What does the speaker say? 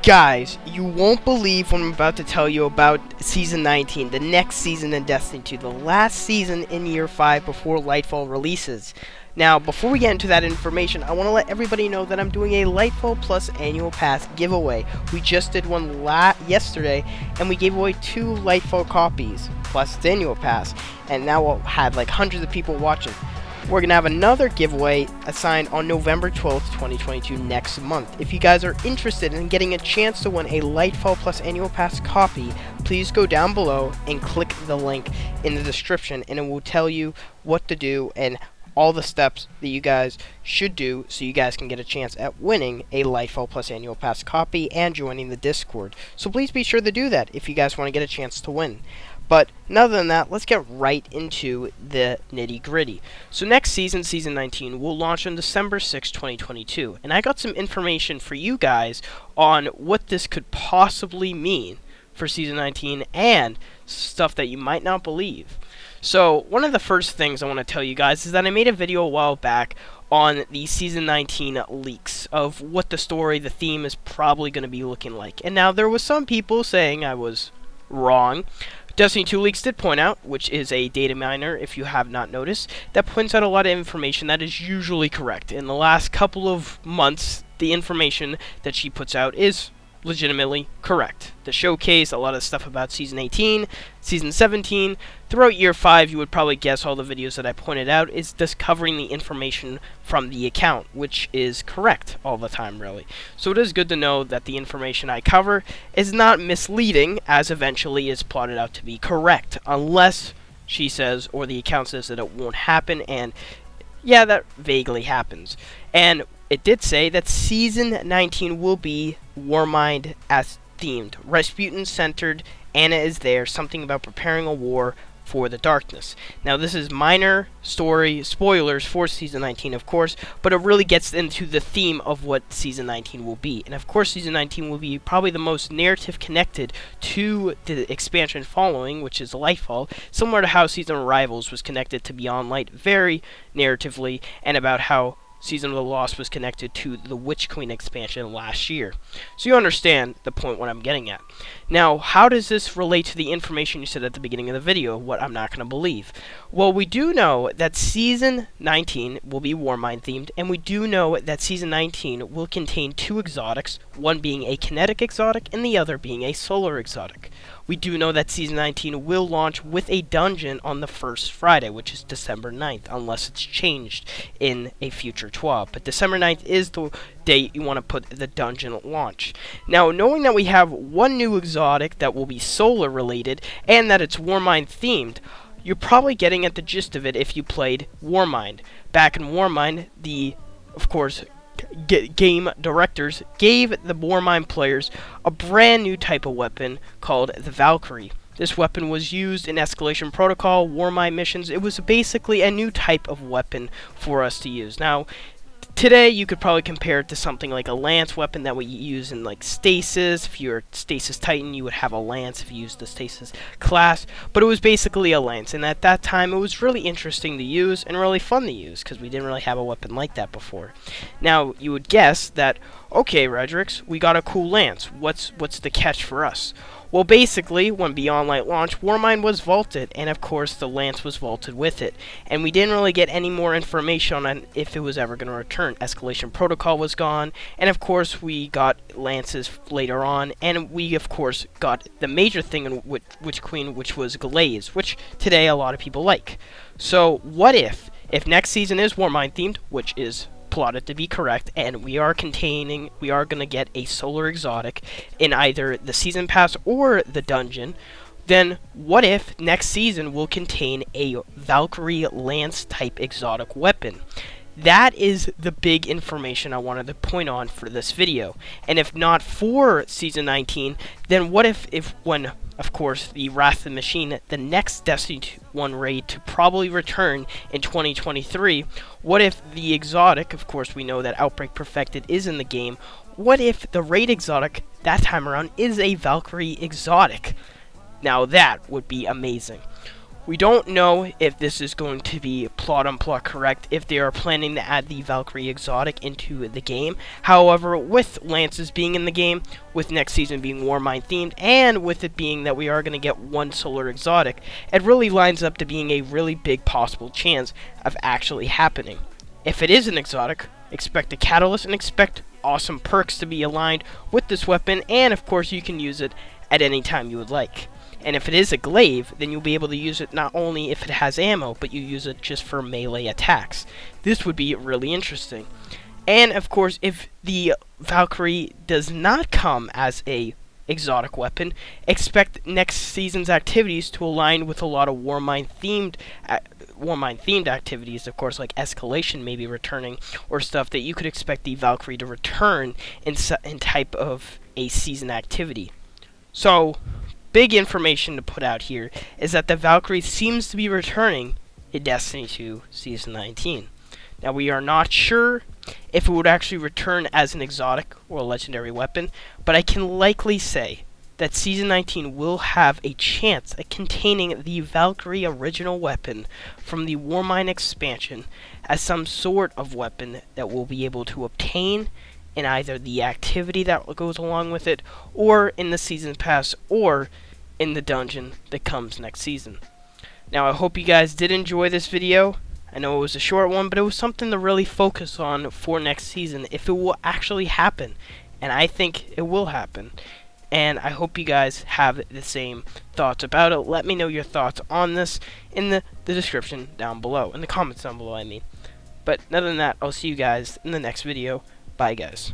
Guys, you won't believe what I'm about to tell you about Season 19, the next season in Destiny 2, the last season in Year 5 before Lightfall releases. Now, before we get into that information, I want to let everybody know that I'm doing a Lightfall Plus Annual Pass giveaway. We just did one yesterday, and we gave away 2 Lightfall copies, plus the Annual Pass, and now we'll have like hundreds of people watching. We're going to have another giveaway assigned on November 12th, 2022 next month. If you guys are interested in getting a chance to win a Lightfall Plus Annual Pass copy, please go down below and click the link in the description, and it will tell you what to do and all the steps that you guys should do so you guys can get a chance at winning a Lightfall Plus Annual Pass copy and joining the Discord. So please be sure to do that if you guys want to get a chance to win. But other than that, let's get right into the nitty-gritty. So next season, Season 19, will launch on December 6, 2022. And I got some information for you guys on what this could possibly mean for Season 19 and stuff that you might not believe. So one of the first things I want to tell you guys is that I made a video a while back on the Season 19 leaks of what the story, the theme is probably going to be looking like. And now there was some people saying I was wrong. Destiny 2 Leaks did point out, which is a data miner, if you have not noticed, that points out a lot of information that is usually correct. In the last couple of months, the information that she puts out is legitimately correct. The showcase, a lot of stuff about Season 18, Season 17, throughout Year 5, you would probably guess all the videos that I pointed out is just covering the information from the account, which is correct all the time, really. So it is good to know that the information I cover is not misleading, as eventually is plotted out to be correct, unless she says, or the account says that it won't happen, and yeah, that vaguely happens. And it did say that Season 19 will be Warmind as themed. Rasputin centered, Anna is there, something about preparing a war for the darkness. Now this is minor story spoilers for Season 19, of course, but it really gets into the theme of what Season 19 will be. And of course Season 19 will be probably the most narrative connected to the expansion following, which is Lightfall, similar to how Season Rivals was connected to Beyond Light very narratively, and about how Season of the Lost was connected to the Witch Queen expansion last year. So you understand the point what I'm getting at. Now, how does this relate to the information you said at the beginning of the video, what I'm not going to believe? Well, we do know that Season 19 will be Warmind themed, and we do know that Season 19 will contain 2 exotics, one being a kinetic exotic and the other being a solar exotic. We do know that Season 19 will launch with a dungeon on the first Friday, which is December 9th, unless it's changed in a future TWAB. But December 9th is the date you want to put the dungeon launch. Now, knowing that we have one new exotic that will be solar related, and that it's Warmind themed, you're probably getting at the gist of it if you played Warmind. Back in Warmind, of course, game directors gave the Warmind players a brand new type of weapon called the Valkyrie. This weapon was used in Escalation Protocol, Warmind missions. It was basically a new type of weapon for us to use. Now, today you could probably compare it to something like a lance weapon that we use in like Stasis. If you're Stasis Titan, you would have a lance if you used the Stasis class, but it was basically a lance, and at that time it was really interesting to use and really fun to use because we didn't really have a weapon like that before. Now you would guess that, okay, Redrix, we got a cool lance. What's the catch for us? Well, basically, when Beyond Light launched, Warmind was vaulted, and of course the lance was vaulted with it. And we didn't really get any more information on if it was ever going to return. Escalation Protocol was gone, and of course we got lances later on, and we of course got the major thing in Witch Queen, which was Glaze, which today a lot of people like. So what if next season is Warmind themed, which is plotted to be correct, and we are going to get a solar exotic in either the season pass or the dungeon, then what if next season will contain a Valkyrie lance type exotic weapon? That is the big information I wanted to point on for this video. And if not for Season 19, then what if when, of course, the Wrath of the Machine, the next Destiny 1 raid to probably return in 2023, what if the exotic, of course we know that Outbreak Perfected is in the game, what if the raid exotic that time around is a Valkyrie exotic? Now that would be amazing. We don't know if this is going to be plot on plot correct, if they are planning to add the Valkyrie exotic into the game. However, with Lances being in the game, with next season being Warmind themed, and with it being that we are going to get one solar exotic, it really lines up to being a really big possible chance of actually happening. If it is an exotic, expect a catalyst and expect awesome perks to be aligned with this weapon, and of course you can use it at any time you would like. And if it is a glaive, then you'll be able to use it not only if it has ammo, but you use it just for melee attacks. This would be really interesting. And of course, if the Valkyrie does not come as a exotic weapon, expect next season's activities to align with a lot of Warmind themed activities, of course, like escalation maybe returning, or stuff that you could expect the Valkyrie to return in type of a season activity. So, big information to put out here is that the Valkyrie seems to be returning in Destiny 2 Season 19. Now, we are not sure if it would actually return as an exotic or a legendary weapon, but I can likely say that Season 19 will have a chance at containing the Valkyrie original weapon from the Warmind expansion as some sort of weapon that we'll be able to obtain in either the activity that goes along with it, or in the season pass, or in the dungeon that comes next season. Now, I hope you guys did enjoy this video. I know it was a short one, but it was something to really focus on for next season, if it will actually happen. And I think it will happen. And I hope you guys have the same thoughts about it. Let me know your thoughts on this in the description down below, in the comments down below, I mean. But other than that, I'll see you guys in the next video. Bye, guys.